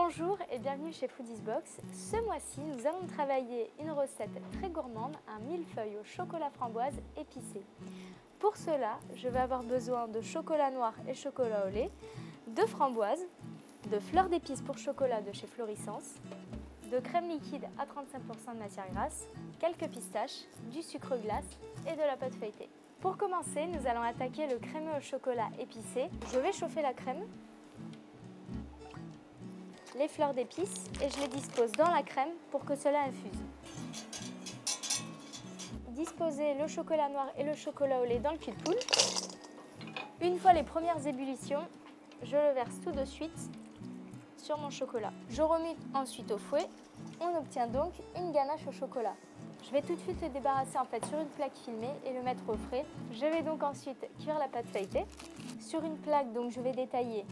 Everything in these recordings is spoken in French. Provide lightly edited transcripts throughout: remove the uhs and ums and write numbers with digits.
Bonjour et bienvenue chez Foodiesbox. Ce mois-ci, nous allons travailler une recette très gourmande, un millefeuille au chocolat framboise épicé. Pour cela, je vais avoir besoin de chocolat noir et chocolat au lait, de framboises, de fleurs d'épices pour chocolat de chez Florissance, de crème liquide à 35% de matière grasse, quelques pistaches, du sucre glace et de la pâte feuilletée. Pour commencer, nous allons attaquer le crémeux au chocolat épicé. Je vais chauffer la crème, les fleurs d'épices et je les dispose dans la crème pour que cela infuse. Disposez le chocolat noir et le chocolat au lait dans le cul de poule. Une fois les premières ébullitions, je le verse tout de suite sur mon chocolat. Je remue ensuite au fouet. On obtient donc une ganache au chocolat. Je vais tout de suite le débarrasser sur une plaque filmée et le mettre au frais. Je vais donc ensuite cuire la pâte feuilletée. Sur une plaque, je vais détailler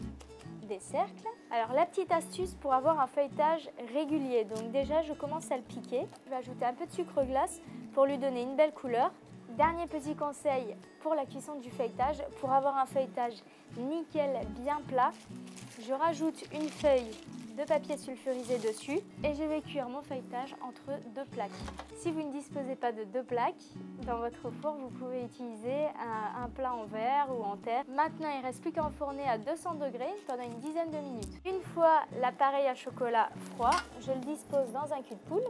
des cercles. Alors la petite astuce pour avoir un feuilletage régulier, donc déjà je commence à le piquer. Je vais ajouter un peu de sucre glace pour lui donner une belle couleur. Dernier petit conseil pour la cuisson du feuilletage, pour avoir un feuilletage nickel bien plat, je rajoute une feuille de papier sulfurisé dessus et je vais cuire mon feuilletage entre deux plaques. Si vous ne disposez pas de deux plaques, dans votre four, vous pouvez utiliser un plat en verre ou en terre. Maintenant, il ne reste plus qu'à enfourner à 200 degrés pendant une dizaine de minutes. Une fois l'appareil à chocolat froid, je le dispose dans un cul de poule.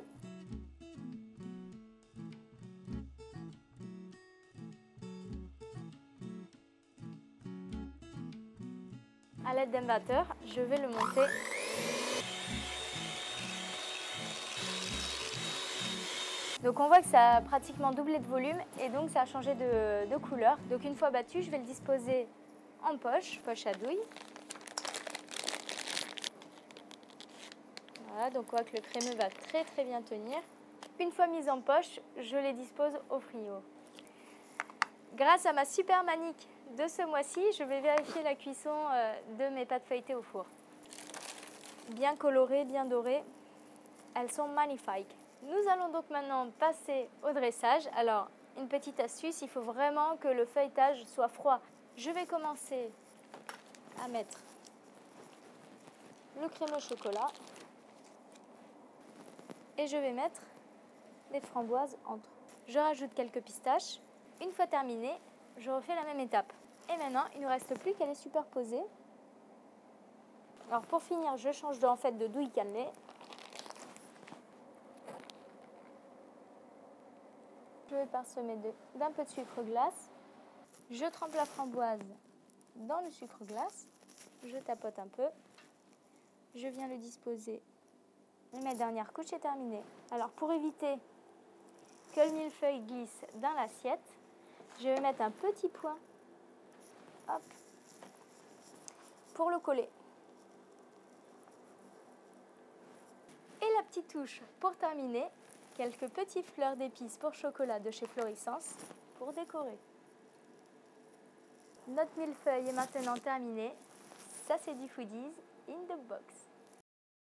À l'aide d'un batteur, je vais le monter. Donc on voit que ça a pratiquement doublé de volume et donc ça a changé de couleur. Donc une fois battu, je vais le disposer en poche à douille. Voilà, donc on voit que le crémeux va très bien tenir. Une fois mise en poche, je les dispose au frigo. Grâce à ma super manique de ce mois-ci, je vais vérifier la cuisson de mes pâtes feuilletées au four. Bien colorées, bien dorées, elles sont magnifiques. Nous allons donc maintenant passer au dressage. Alors, une petite astuce, il faut vraiment que le feuilletage soit froid. Je vais commencer à mettre le crémeux au chocolat et je vais mettre les framboises entre. Je rajoute quelques pistaches. Une fois terminé, je refais la même étape. Et maintenant, il ne nous reste plus qu'à les superposer. Alors pour finir, je change de douille cannelée. Je vais parsemer d'un peu de sucre glace. Je trempe la framboise dans le sucre glace. Je tapote un peu. Je viens le disposer. Et ma dernière couche est terminée. Alors pour éviter que le millefeuille glisse dans l'assiette, je vais mettre un petit point pour le coller. Et la petite touche pour terminer, quelques petites fleurs d'épices pour chocolat de chez Florissance pour décorer. Notre millefeuille est maintenant terminé. Ça, c'est du Foodies in the box.